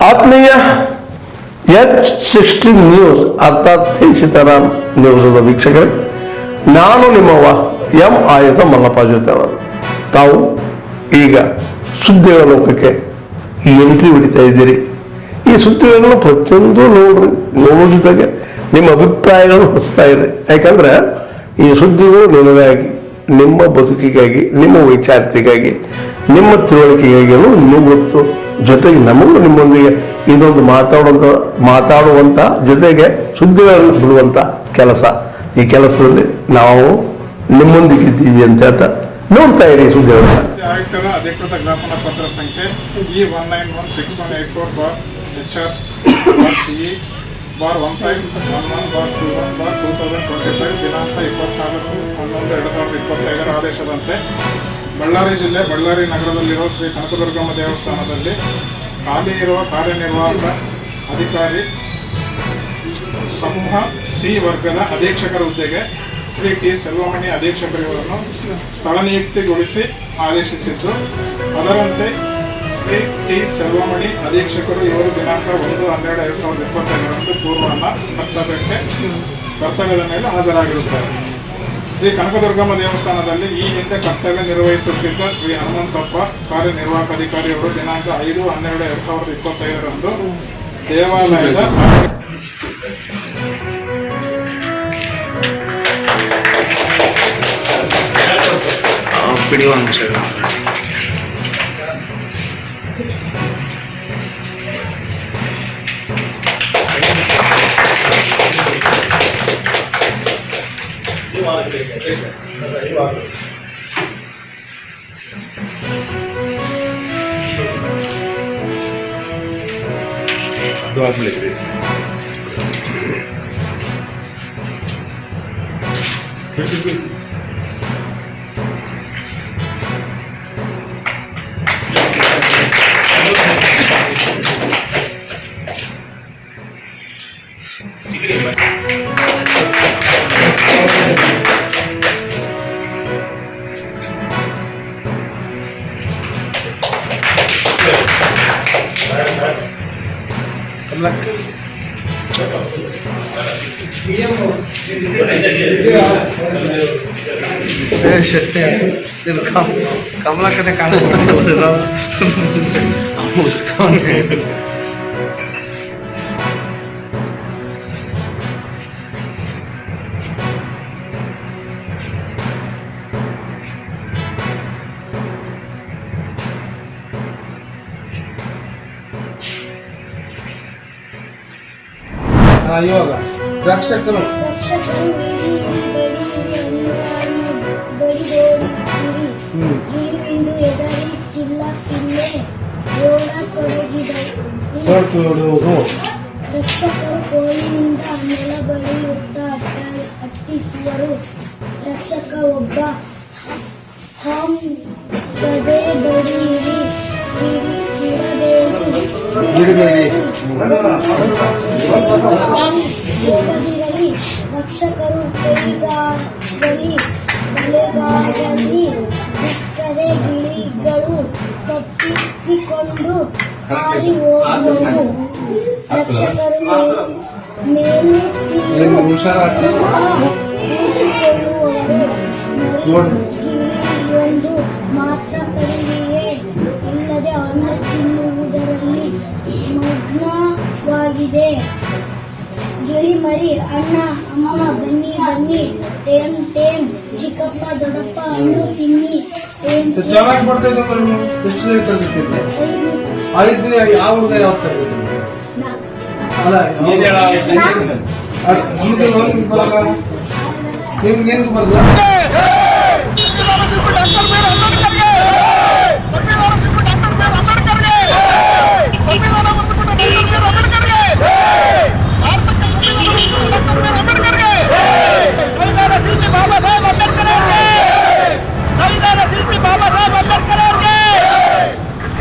ಆತ್ಮೀಯ H16 news ಅರ್ಥಾತ್ ಸೀತಾರಾಮ್ ನ್ಯೂಸ್ದ ವೀಕ್ಷಕರೇ, ನಾನು ನಿಮ್ಮವ ಎಂ ಆಯುಧ ಮಲ್ಲಪ್ಪ ಜೊತೆ ಅವರು. ತಾವು ಈಗ ಸುದ್ದಿಗಳ ಲೋಕಕ್ಕೆ ಎಂಟ್ರಿ ಹೊಡಿತಾ ಇದ್ದೀರಿ. ಈ ಸುದ್ದಿಗಳನ್ನು ಪ್ರತಿಯೊಂದು ನೋಡೋ ಜೊತೆಗೆ ನಿಮ್ಮ ಅಭಿಪ್ರಾಯಗಳನ್ನು ಹೊಸ್ತಾ ಇರಿ. ಯಾಕಂದ್ರೆ ಈ ಸುದ್ದಿಗಳು ನಿಮಗಾಗಿ, ನಿಮ್ಮ ಬದುಕಿಗಾಗಿ, ನಿಮ್ಮ ವೈಚಾರಿಕೆಗಾಗಿ, ನಿಮ್ಮ ತಿಳುವಳಿಕೆಗಾಗಿಯೂ ನಿಮಗೆ ಗೊತ್ತು. ಜೊತೆಗೆ ನಮಗೂ ನಿಮ್ಮೊಂದಿಗೆ ಇದೊಂದು ಮಾತಾಡುವಂಥ ಜೊತೆಗೆ ಸುದ್ದಿಗಳನ್ನು ಬಿಡುವಂಥ ಕೆಲಸ. ಈ ಕೆಲಸದಲ್ಲಿ ನಾವು ನಿಮ್ಮೊಂದಿಗಿದ್ದೀವಿ ಅಂತ ಹೇಳ್ತಾ ನೋಡ್ತಾ ಇರಿ ಸುದ್ದಿಗಳನ್ನ. ಆಯುಕ್ತರ ಅಧಿಕೃತ ಜ್ಞಾಪನ ಪತ್ರ ಸಂಖ್ಯೆ E191684/HR/CE/1511/21/2025 ದಿನಾಂಕ 24/11/2025 ಆದೇಶದಂತೆ ಬಳ್ಳಾರಿ ಜಿಲ್ಲೆ ಬಳ್ಳಾರಿ ನಗರದಲ್ಲಿರುವ ಶ್ರೀ ಕನಕದುರ್ಗಮ್ಮ ದೇವಸ್ಥಾನದಲ್ಲಿ ಖಾಲಿ ಇರುವ ಕಾರ್ಯನಿರ್ವಾಹಕ ಅಧಿಕಾರಿ ಸಮೂಹ ಸಿ ವರ್ಗದ ಅಧೀಕ್ಷಕರ ಹುದ್ದೆಗೆ ಶ್ರೀ ಟಿ ಸೆಲ್ವಮಣಿ ಅಧೀಕ್ಷಕರುಗಳನ್ನು ಸ್ಥಳ ನಿಯುಕ್ತಿಗೊಳಿಸಿ ಆದೇಶಿಸಿದ್ದು, ಅದರಂತೆ ಶ್ರೀ ಟಿ ಸೆಲ್ವಮಣಿ ಅಧೀಕ್ಷಕರು ಇವರು ದಿನಾಂಕ 1/12/2025 ಪೂರ್ವಾಹ್ನ ಕರ್ತವ್ಯದ ಮೇಲೆ ಹಾಜರಾಗಿರುತ್ತಾರೆ. ಶ್ರೀ ಕನಕದುರ್ಗಮ್ಮ ದೇವಸ್ಥಾನದಲ್ಲಿ ಈ ಹಿಂದೆ ಕರ್ತವ್ಯ ನಿರ್ವಹಿಸುತ್ತಿದ್ದ ಶ್ರೀ ಹನುಮಂತಪ್ಪ ಕಾರ್ಯನಿರ್ವಾಹಕ ಅಧಿಕಾರಿಯವರು ದಿನಾಂಕ 5/12/2025 ದೇವಾಲಯದ ಕಮಲಕ್ಕನೆ ಕಾಣ ಇವಾಗ ರಕ್ಷಕರು ರಕ್ಷಕರು ಕೋಲಿನಿಂದ ನೆಲ ಬಳಿಯುತ್ತ ಅಟ್ಟಿಸುವರು. ರಕ್ಷಕ ಒಬ್ಬ ಹಾಂ ಗದೆ ಬಡಿಯಿರಿ ರಕ್ಷಕರು ಕೈಗಾಗಲಿ ಬಲೆಗಾಗಲಿ ಬಿಟ್ಟರೆ ಗಿಳಿಗಳು ತಪ್ಪಿಸಿಕೊಂಡು ಹಾರಿ ಹೋಗುವರು. ರಕ್ಷಕರು ಗಿಳಿಯೊಂದು ಮಾತ್ರ ಪರಿವೆಯೇ ಇಲ್ಲದೆ ಅನ್ನ ತಿನ್ನುವುದರಲ್ಲಿ ಮಗ್ನವಾಗಿದೆ. ಗಿಳಿ ಮರಿ ಅಣ್ಣ ಅಮ್ಮ ಬನ್ನಿ ಬನ್ನಿ, ಟೇಮ್ ಟೇಮ್ ಚಿಕ್ಕಪ್ಪ ದೊಡ್ಡಪ್ಪ ಹಣ್ಣು ತಿನ್ನಿ. ಚೆನ್ನಾಗಿ ಮಾಡ್ತಾ ಇದ್ದಾರೆ. ಎಷ್ಟು ದಿನ ಯಾವ ಹುಡುಗ ಯಾವ ನಿಮ್ಗೇನು ಬರಲ್ಲ.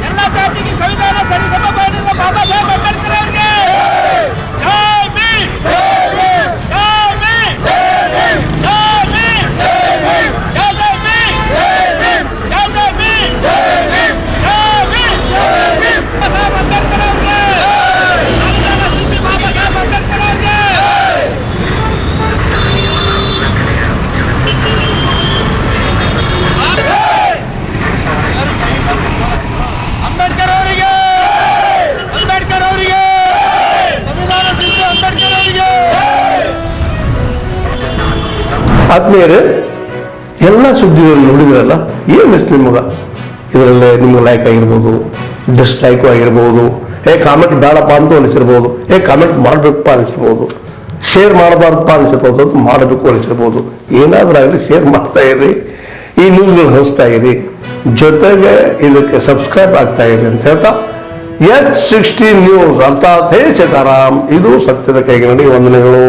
ಎಲ್ಲ ಜಾತಿಗೆ ಸಂವಿಧಾನ ಸರಿಸಮ ಮಾಡಿರುವ ಬಾಬಾ ಸಾಹೇಬ್ ಅಂಬೇಡ್ಕರ್ ಅವರಿಗೆ ಜೈ ಭೀಮ್, ಜೈ ಭೀಮ್, ಜೈ ಭೀಮ್, ಜೈ ಭೀಮ್, ಜೈ ಭೀಮ್, ಜೈ ಭೀಮ್, ಜೈ ಭೀಮ್, ಜೈ ಭೀಮ್, ಬಾಬಾ ಸಾಹೇಬ್ ಅಂಬೇಡ್ಕರ್ ಅವರಿಗೆ ಆತ್ಮೀಯರೇ, ಎಲ್ಲ ಸುದ್ದಿಗಳನ್ನು ನೋಡಿದ್ರಲ್ಲ, ಏನು ಮಿಸ್ ನಿಮಗೆ? ಇದರಲ್ಲೇ ನಿಮ್ಗೆ ಲೈಕ್ ಆಗಿರ್ಬೋದು, ಡಿಸ್ಲೈಕು ಆಗಿರ್ಬೋದು, ಕಾಮೆಂಟ್ ಬೇಡಪ್ಪ ಅಂತ ಅನಿಸಿರ್ಬೋದು, ಕಾಮೆಂಟ್ ಮಾಡಬೇಕಪ್ಪ ಅನಿಸಿರ್ಬೋದು, ಶೇರ್ ಮಾಡಬಾರ್ದಪ್ಪ ಅನಿಸಿರ್ಬೋದು, ಅದು ಮಾಡಬೇಕು ಅನಿಸಿರ್ಬೋದು. ಏನಾದರೂ ಆಗಲಿ ಶೇರ್ ಮಾಡ್ತಾ ಇರ್ರಿ, ಈ ನ್ಯೂಸ್ಗಳು ಹಂಚ್ತಾ ಇರಿ, ಜೊತೆಗೆ ಇದಕ್ಕೆ ಸಬ್ಸ್ಕ್ರೈಬ್ ಆಗ್ತಾ ಇರಿ ಅಂತ ಹೇಳ್ತಾ H16 ನ್ಯೂಸ್ ಅರ್ಥಾತ್ ಹೇ ಸೀತಾರಾಮ್, ಇದು ಸತ್ಯದ ಕೈಗೆ ನಡಿ. ವಂದನೆಗಳು.